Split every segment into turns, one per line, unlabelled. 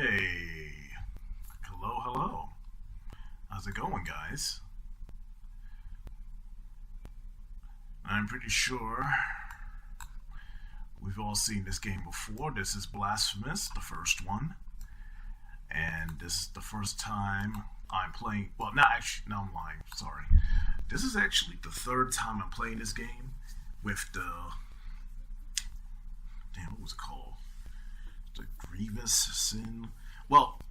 Hey, hello. How's it going, guys? I'm pretty sure we've all seen this game before. This is Blasphemous, the first one. And this is the first time I'm playing. Well, not actually, no, I'm lying. Sorry. This is actually the third time I'm playing this game with the. Damn, what was it called? The Grievous Sin. Well,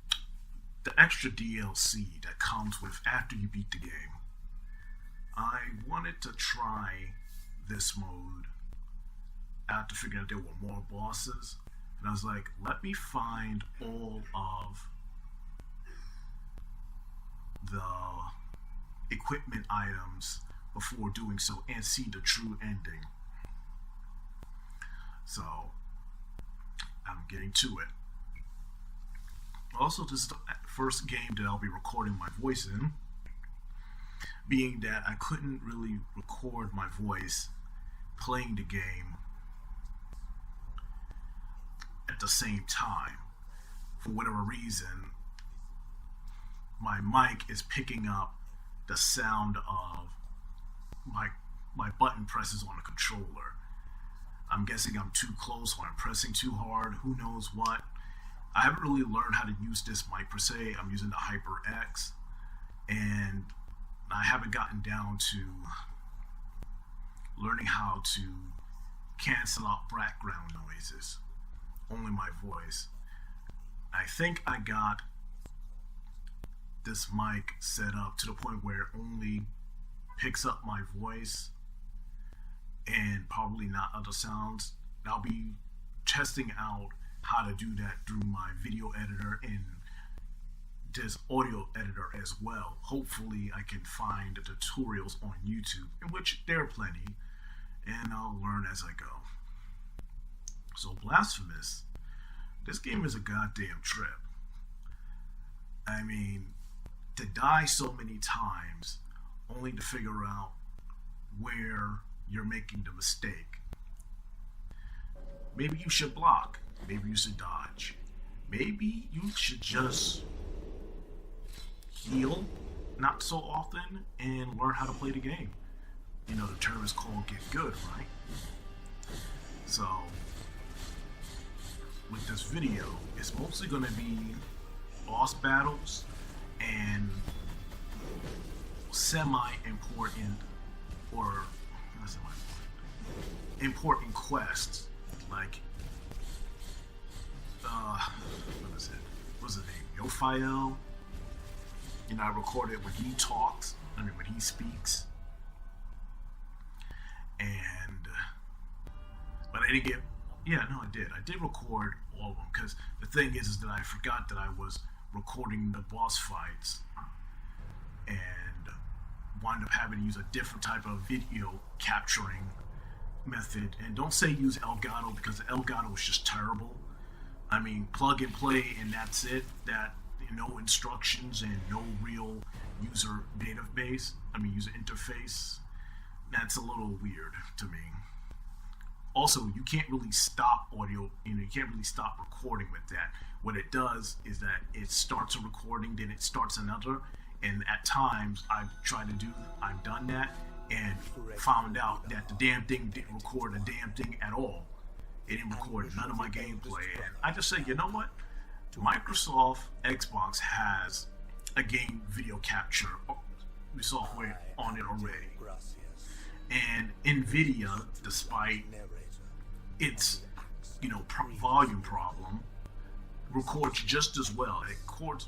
the extra DLC that comes with after you beat the game. I wanted to try this mode after figuring out there were more bosses, and I was like, let me find all of the equipment items before doing so and see the true ending. So I'm getting to it. Also, this is the first game that I'll be recording my voice in, being that I couldn't really record my voice playing the game at the same time. For whatever reason, my mic is picking up the sound of my button presses on the controller. I'm guessing I'm too close or I'm pressing too hard, who knows what. I haven't really learned how to use this mic per se. I'm using the HyperX, and I haven't gotten down to learning how to cancel out background noises, only my voice. I think I got this mic set up to the point where it only picks up my voice and probably not other sounds. I'll be testing out how to do that through my video editor and this audio editor as well. Hopefully I can find tutorials on YouTube, in which there are plenty, and I'll learn as I go. So Blasphemous, this game is a goddamn trip. I mean, to die so many times only to figure out where you're making the mistake. Maybe you should block. Maybe you should dodge. Maybe you should just heal not so often and learn how to play the game. You know, the term is called get good, right? So, with this video, it's mostly going to be boss battles and semi-important or not semi-important, important quests like what is it? What's his name? Yophiel. You know, I recorded when he talks. When he speaks. And but I didn't get. Yeah, no, I did. I did record all of them because the thing is that I forgot that I was recording the boss fights and wound up having to use a different type of video capturing method. And don't say use Elgato because the Elgato is just terrible. I mean, plug and play and that's it. That no instructions and no real user database. User interface. That's a little weird to me. Also, you can't really stop audio. You can't really stop recording with that. What it does is that it starts a recording, then it starts another. And at times, I've done that and found out that the damn thing didn't record a damn thing at all. It didn't record none of my gameplay. And I just say, you know what? Microsoft Xbox has a game video capture software on it already. And Nvidia, despite its, volume problem, records just as well. It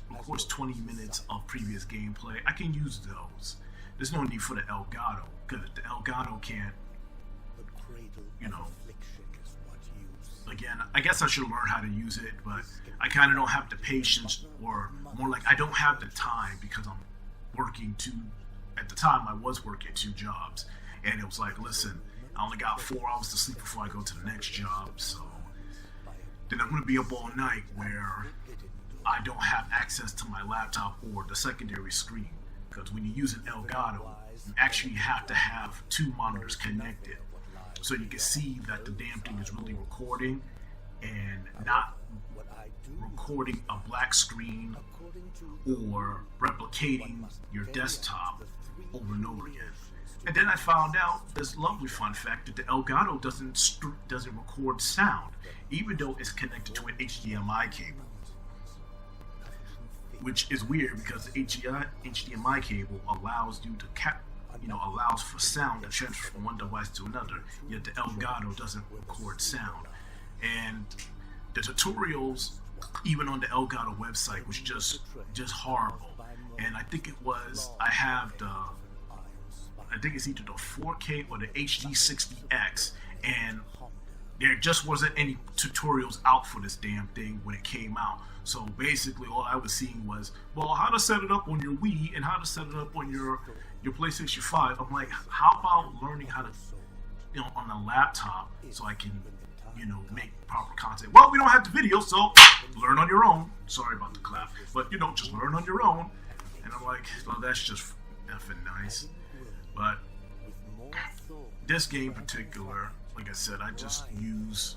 records 20 minutes of previous gameplay. I can use those. There's no need for the Elgato, because the Elgato can't, again, I guess I should learn how to use it, but I kind of don't have the patience, or more like I don't have the time because I'm working at the time I was working 2 jobs. And it was like, listen, I only got 4 hours to sleep before I go to the next job, so then I'm going to be up all night where I don't have access to my laptop or the secondary screen. Because when you use an Elgato, you actually have to have 2 monitors connected so you can see that the damn thing is really recording and not recording a black screen or replicating your desktop over and over again. And then I found out this lovely fun fact that the Elgato doesn't record sound, even though it's connected to an HDMI cable. Which is weird because the HDMI cable allows you to allows for sound to transfer from one device to another, yet the Elgato doesn't record sound. And the tutorials, even on the Elgato website, was just horrible. And I think I think it's either the 4K or the HD60X, and there just wasn't any tutorials out for this damn thing when it came out. So basically all I was seeing was, well, how to set it up on your Wii and how to set it up on your PlayStation 5. I'm like, how about learning how to, on a laptop so I can, make proper content? Well, we don't have the video, so learn on your own. Sorry about the clap, but just learn on your own. And I'm like, well, that's just effing nice. But this game in particular, like I said, I just use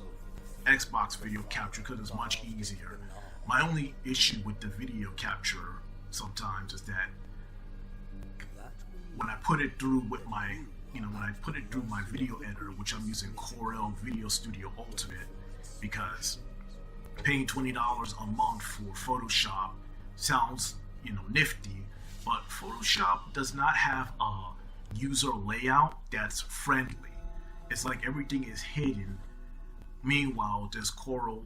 Xbox video capture because it's much easier. My only issue with the video capture sometimes is that when I put it through with my, my video editor, which I'm using Corel Video Studio Ultimate, because paying $20 a month for Photoshop sounds, nifty, but Photoshop does not have a user layout that's friendly. It's like everything is hidden. Meanwhile, this Corel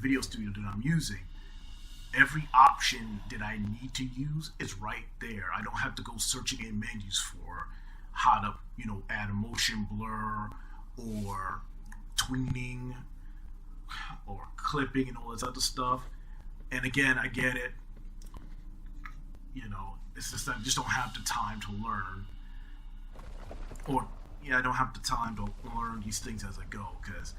Video Studio that I'm using, every option that I need to use is right there. I don't have to go searching in menus for how to, add a motion blur or tweening or clipping and all this other stuff. And again, I get it. It's just I just don't have the time to learn. I don't have the time to learn these things as I go, because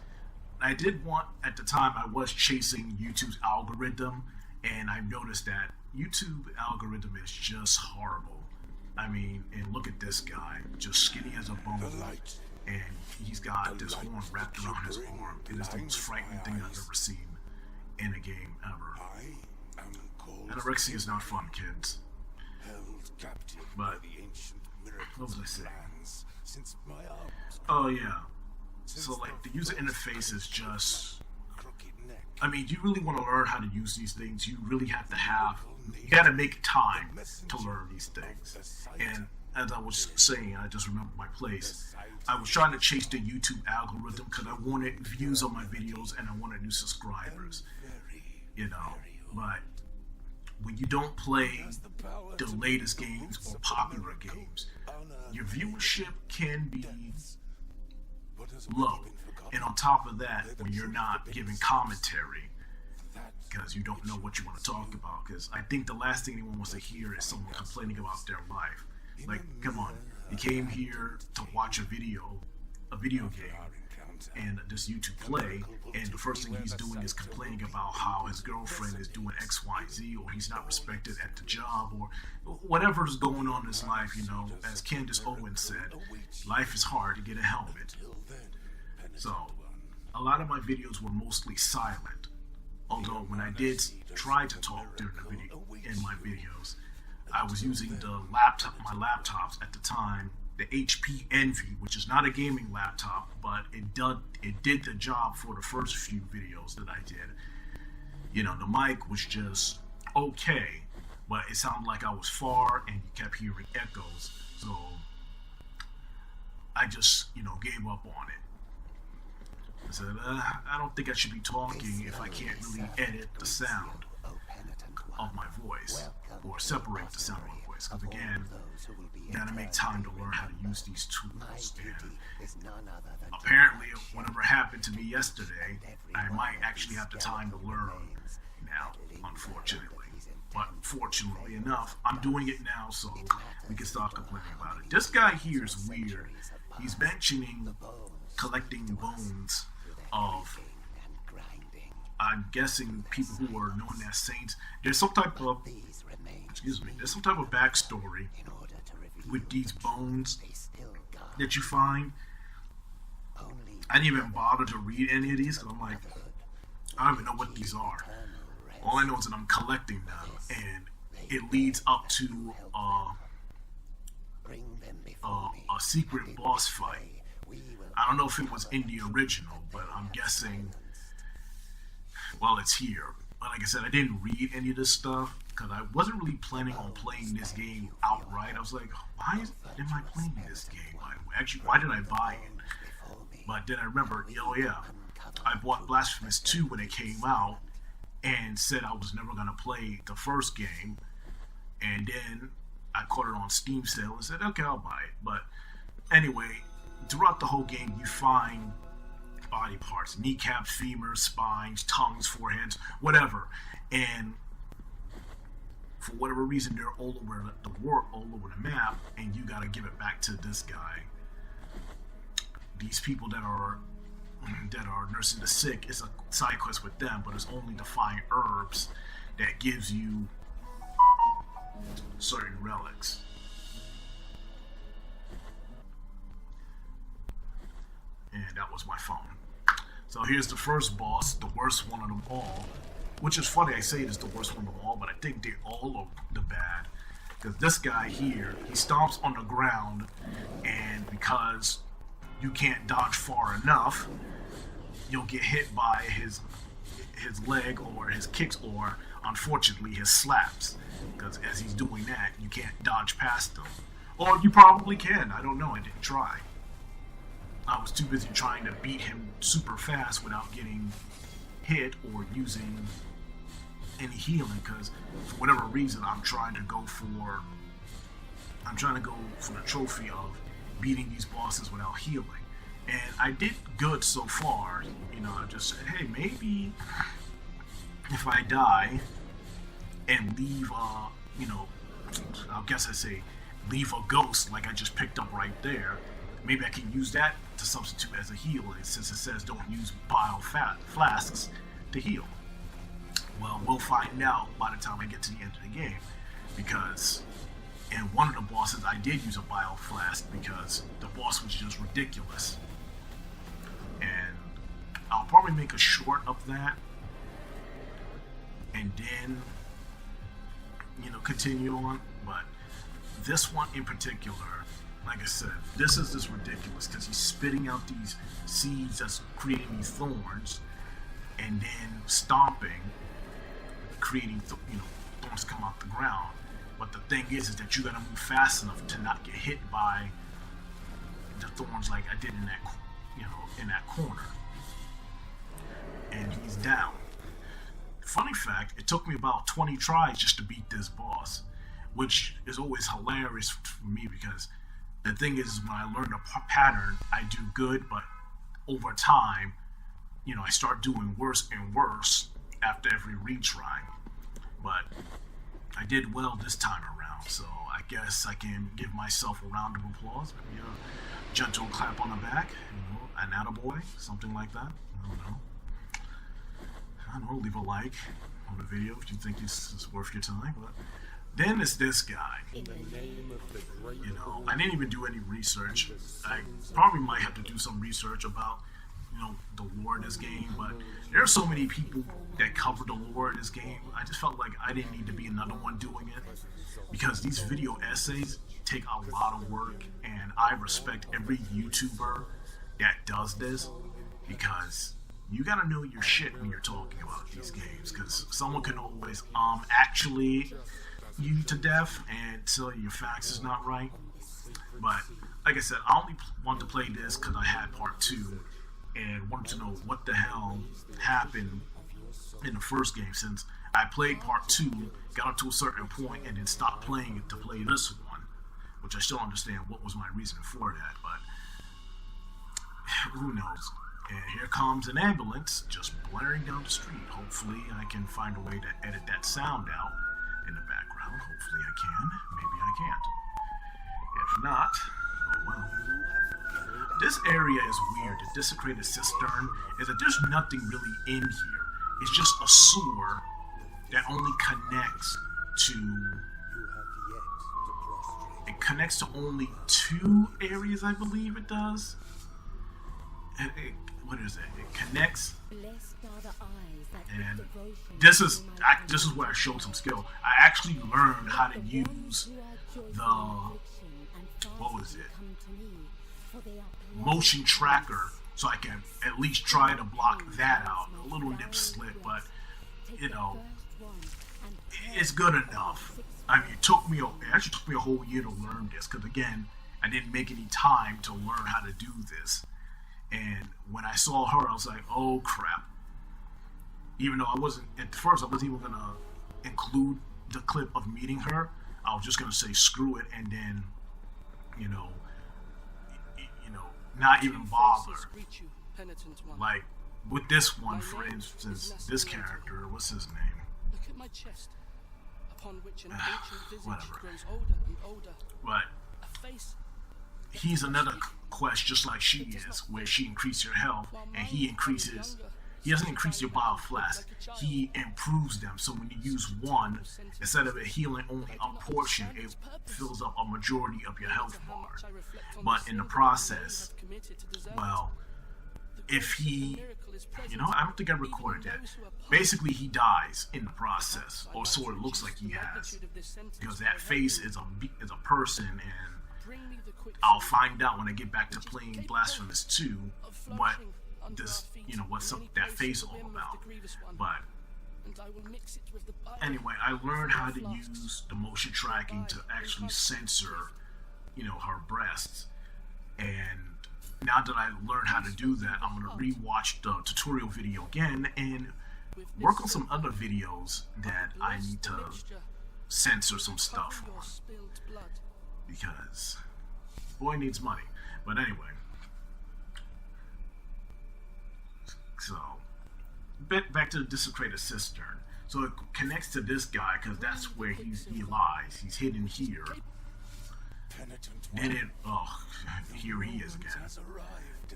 I did want, at the time, I was chasing YouTube's algorithm, and I noticed that YouTube algorithm is just horrible. I mean, and look at this guy, just skinny as a bone, and he's got this horn wrapped around his arm. It is the most frightening thing I've ever seen in a game ever. Anorexia is not fun, kids. But what was I saying? Oh yeah. So like the user interface is just, I mean, you really want to learn how to use these things, you really have to you gotta make time to learn these things. And as I was saying, I just remember my place. I was trying to chase the YouTube algorithm because I wanted views on my videos and I wanted new subscribers. But when you don't play the latest games or popular games, your viewership can be low. And on top of that, when you're not giving commentary, because you don't know what you want to talk about, because I think the last thing anyone wants to hear is someone complaining about their life. Like, come on, you came here to watch a video game, and this YouTube play, and the first thing he's doing is complaining about how his girlfriend is doing X, Y, Z, or he's not respected at the job, or whatever's going on in his life. As Candace Owens said, life is hard to get a helmet. So a lot of my videos were mostly silent, although when I did try to talk during the video in my videos, I was using my laptops at the time, the HP Envy, which is not a gaming laptop, but it did the job for the first few videos that I did. The mic was just okay, but it sounded like I was far and you kept hearing echoes, so I just, gave up on it. I said, I don't think I should be talking if I can't really edit the sound of my voice, or separate the sound of my voice, because again, you gotta make time to learn how to use these tools. And apparently, whatever happened to me yesterday, I might actually have the time to learn now, unfortunately. But fortunately enough, I'm doing it now, so we can stop complaining about it. This guy here is weird. He's mentioning collecting bones of, I'm guessing, people who are known as saints. There's some type of backstory with these bones that you find. I didn't even bother to read any of these because I'm like, I don't even know what these are. All I know is that I'm collecting them, and it leads up to a secret boss fight. I don't know if it was in the original, but I'm guessing, well, it's here. But like I said, I didn't read any of this stuff because I wasn't really planning on playing this game outright. I was like, why am I playing this game? Actually, why did I buy it? But then I remembered, oh yeah, I bought Blasphemous 2 when it came out and said I was never going to play the first game. And then I caught it on Steam sale and said, okay, I'll buy it. But anyway, throughout the whole game, you find body parts, kneecaps, femurs, spines, tongues, foreheads, whatever. And for whatever reason, they're all over the world, all over the map, and you got to give it back to this guy. These people that are nursing the sick, it's a side quest with them, but it's only to find herbs that gives you certain relics. And that was my phone. So here's the first boss, the worst one of them all. Which is funny, I say it is the worst one of them all, but I think they all are the bad. Because this guy here, he stomps on the ground, and because you can't dodge far enough, you'll get hit by his leg or his kicks or, unfortunately, his slaps. Because as he's doing that, you can't dodge past him. Or you probably can, I don't know, I didn't try. I was too busy trying to beat him super fast without getting hit or using any healing, because for whatever reason I'm trying to go for the trophy of beating these bosses without healing. And I did good so far, you know. I just said, hey, maybe if I die and leave I guess I say leave a ghost like I just picked up right there, maybe I can use that to substitute as a heal, since it says don't use bile flasks to heal. Well, we'll find out by the time I get to the end of the game, because in one of the bosses I did use a bile flask because the boss was just ridiculous. And I'll probably make a short of that and then, continue on. But this one in particular, like I said, this is just ridiculous because he's spitting out these seeds that's creating these thorns, and then stomping, creating thorns come off the ground. But the thing is that you gotta move fast enough to not get hit by the thorns like I did in that corner. And he's down. Funny fact, it took me about 20 tries just to beat this boss, which is always hilarious for me because the thing is, when I learn the pattern, I do good, but over time, I start doing worse and worse after every retry. But I did well this time around, so I guess I can give myself a round of applause, maybe a gentle clap on the back, an attaboy, something like that. I don't know, leave a like on the video if you think this is worth your time. But then it's this guy. I didn't even do any research. I probably might have to do some research about, the lore of this game, but there are so many people that cover the lore of this game. I just felt like I didn't need to be another one doing it, because these video essays take a lot of work, and I respect every YouTuber that does this, because you gotta know your shit when you're talking about these games, because someone can always actually you to death and tell you your facts is not right. But like I said, I only wanted to play this because I had part 2 and wanted to know what the hell happened in the first game, since I played part 2, got up to a certain point, and then stopped playing it to play this one, which I still understand what was my reason for that, but who knows. And here comes an ambulance just blaring down the street. Hopefully I can find a way to edit that sound out in the background. Hopefully I can. Maybe I can't. If not, oh well. This area is weird. The desecrated cistern is that there's nothing really in here. It's just a sewer that only connects to... It connects to only 2 areas, I believe it does. what is it? It connects.
Blessed are the eyes that
And
with devotion
this is
to my
this is where I showed some skill. I actually learned how to use what was it? Motion tracker, so I can at least try to block that out. A little nip slip, but you know, it's good enough. I mean, it actually took me a whole year to learn this, because again, I didn't make any time to learn how to do this. And when I saw her, I was like, oh crap. Even though at first I wasn't even gonna include the clip of meeting her. I was just gonna say screw it, and then, you know, not even bother. Like with this one, for instance, this character, what's his name?
Look at my chest, upon which an ancient visage
whatever.
grows older and older.
But
A face.
he's another quest just like she is, where she increases your health, and he doesn't increase your bio flask, he improves them. So when you use one, instead of it healing only a portion, it fills up a majority of your health bar. But in the process, well, if he, I don't think I recorded that. Basically, he dies in the process, or so it looks like he has, because that face is a person, and I'll find out when I get back to playing Blasphemous 2 what this, what's that face all about. But anyway, I learned how to use the motion tracking to actually censor, her breasts. And now that I learned how to do that, I'm gonna rewatch the tutorial video again and work on some other videos that I need to censor some stuff on, because boy needs money. But anyway, so back to the desecrated cistern. So it connects to this guy because that's where he lies. He's hidden here. Then here he is again.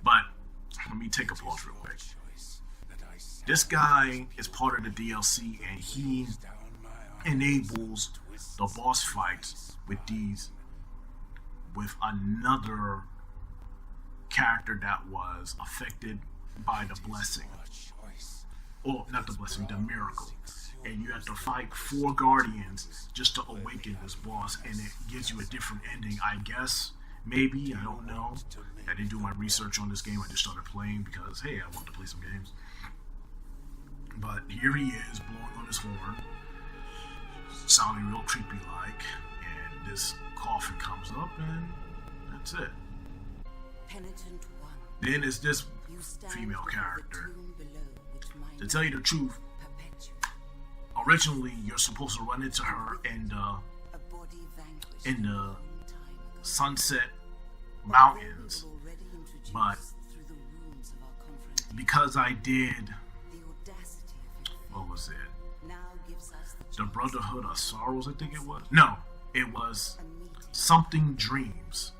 But let me take a pause real quick. This guy is part of the DLC, and he enables the boss fights with another character that was affected by the blessing. Oh, not the blessing, the miracle. And you have to fight 4 guardians just to awaken this boss, and it gives you a different ending, I guess. Maybe, I don't know. I didn't do my research on this game, I just started playing because, hey, I want to play some games. But here he is, blowing on his horn, sounding real creepy like, and this coffin comes up, and that's it.
Penitent One.
Then is this female character. To tell you the truth, originally you're supposed to run into her in the Sunset Mountains, but because I did, what was it? The Brotherhood of Sorrows, I think it was. No, it was Something Dreams.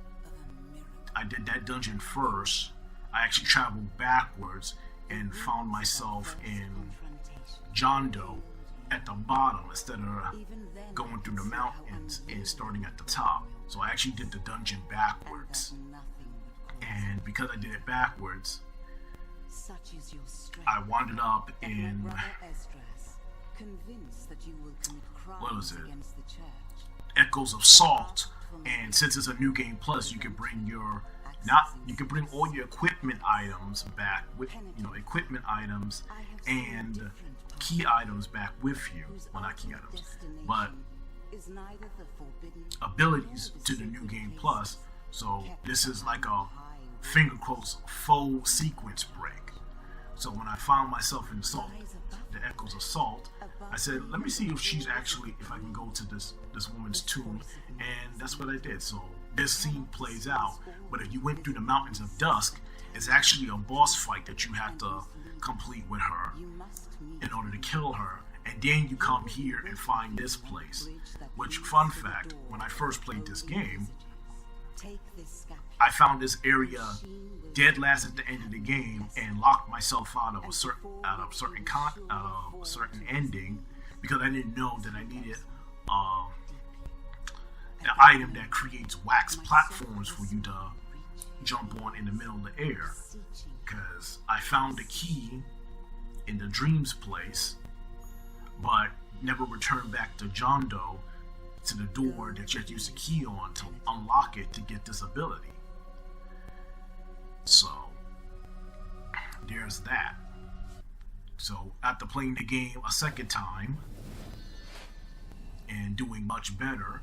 I did that dungeon first. I actually traveled backwards and found myself in Jondo at the bottom instead of going through the mountains and starting at the top. So I actually did the dungeon backwards. And because I did it backwards, I wound up in, what was it? Echoes of Salt. And since it's a New Game Plus, you can bring all your equipment items back with, equipment items and key items back with you. Well, not key items, but abilities to the New Game Plus. So this is like a finger quotes faux sequence break. So when I found myself in Salt, the Echoes of Salt, I said, let me see if I can go to this woman's tomb, and that's what I did. So this scene plays out, but if you went through the Mountains of Dusk, it's actually a boss fight that you have to complete with her in order to kill her, and then you come here and find this place. Which, fun fact, when I first played this game, I found this area dead last at the end of the game and locked myself out of a certain ending because I didn't know that I needed the item that creates wax platforms for you to, jump on in the middle of the air, because I found the key in the dreams place, but never returned back to John Doe, to the door that you have to use the key on to unlock it to get this ability. So there's that. So after playing the game a second time and doing much better,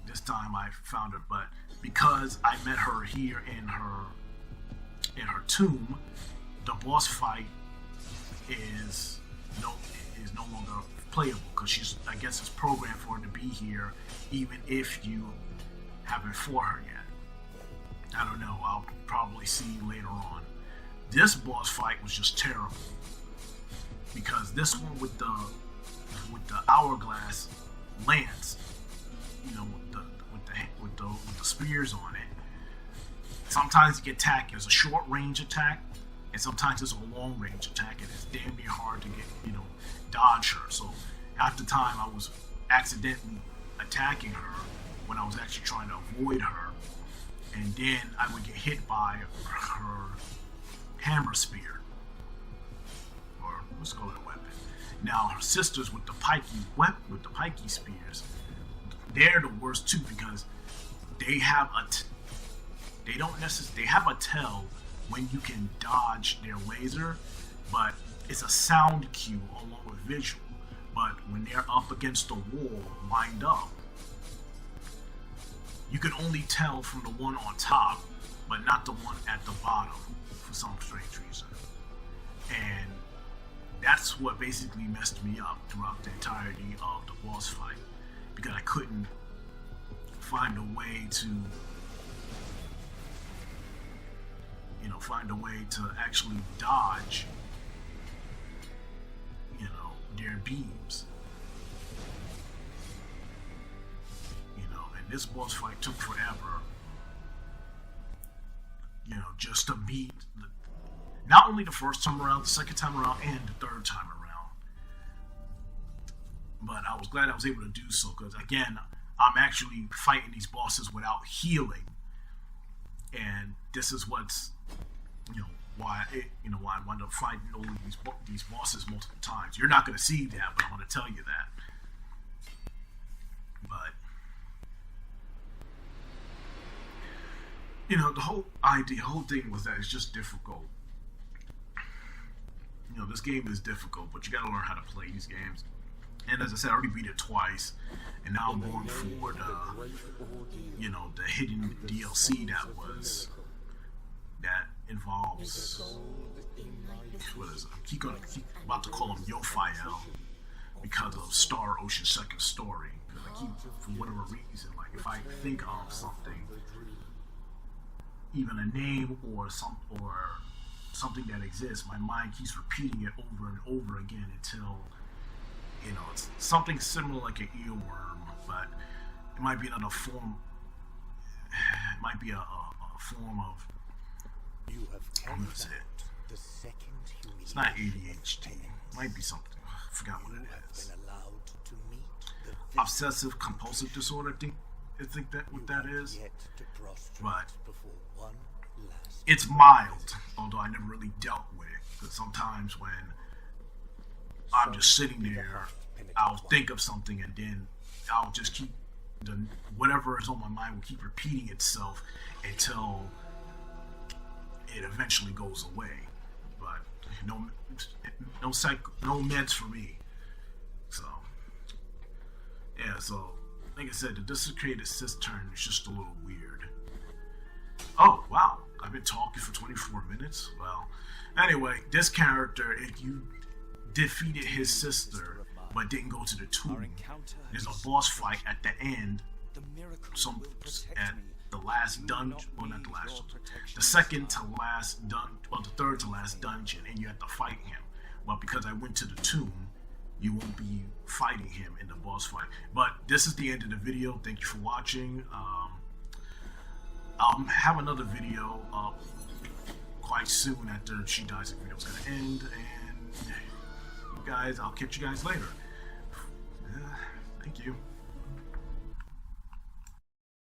this time I found her, but because I met her here in her tomb, the boss fight is no longer playable, because I guess it's programmed for her to be here even if you haven't fought her yet. I don't know, I'll probably see later on. This boss fight was just terrible, because this one with the hourglass lance, you know, with the spears on it, sometimes the attack is a short range attack, and sometimes it's a long range attack, and it's damn near hard to get, dodge her. So half the time I was accidentally attacking her when I was actually trying to avoid her, and then I would get hit by her hammer spear, or let's call it a weapon. Now her sisters with the pikey spears, they're the worst too, because they have they have a tell when you can dodge their laser, but it's a sound cue along with visual. But when they're up against the wall, lined up, you can only tell from the one on top, but not the one at the bottom, for some strange reason. And that's what basically messed me up throughout the entirety of the boss fight, because I couldn't find a way to actually dodge their beams. And this boss fight took forever, just to beat not only the first time around, the second time around, and the third time around. But I was glad I was able to do so, because again, I'm actually fighting these bosses without healing, and this is what's why I wound up fighting all of these bosses multiple times. You're not going to see that, but I'm going to tell you that. But the whole thing was that it's just difficult. This game is difficult, but you got to learn how to play these games. And as I said, I already beat it twice, and now I'm going for the hidden DLC that involves, what is it? I keep about to call him Yophael because of Star Ocean Second Story. Because I keep, for whatever reason, like if I think of something, even a name or something that exists, my mind keeps repeating it over and over again until it's something similar like an earworm, but it might be another form. It might be a form of, what is it? It's not ADHD. It might be something. I forgot what it is. Obsessive compulsive disorder. I think that what that is. But it's mild, although I never really dealt with it. Because sometimes when I'm just sitting there, I'll think of something, and then I'll just keep whatever is on my mind will keep repeating itself until it eventually goes away. But no meds for me. So yeah, so like I said, the desecrated cistern is just a little weird. Oh wow, I've been talking for 24 minutes. Well, anyway, this character, if you defeated his sister but didn't go to the tomb, there's a boss fight at the end, at the last dungeon, well not the last, the second to last dungeon, well the third to last dungeon, and you have to fight him. But because I went to the tomb, you won't be fighting him in the boss fight. But this is the end of the video. Thank you for watching. I'll have another video up quite soon after she dies. The video's gonna end, and you guys, I'll catch you guys later. Thank you.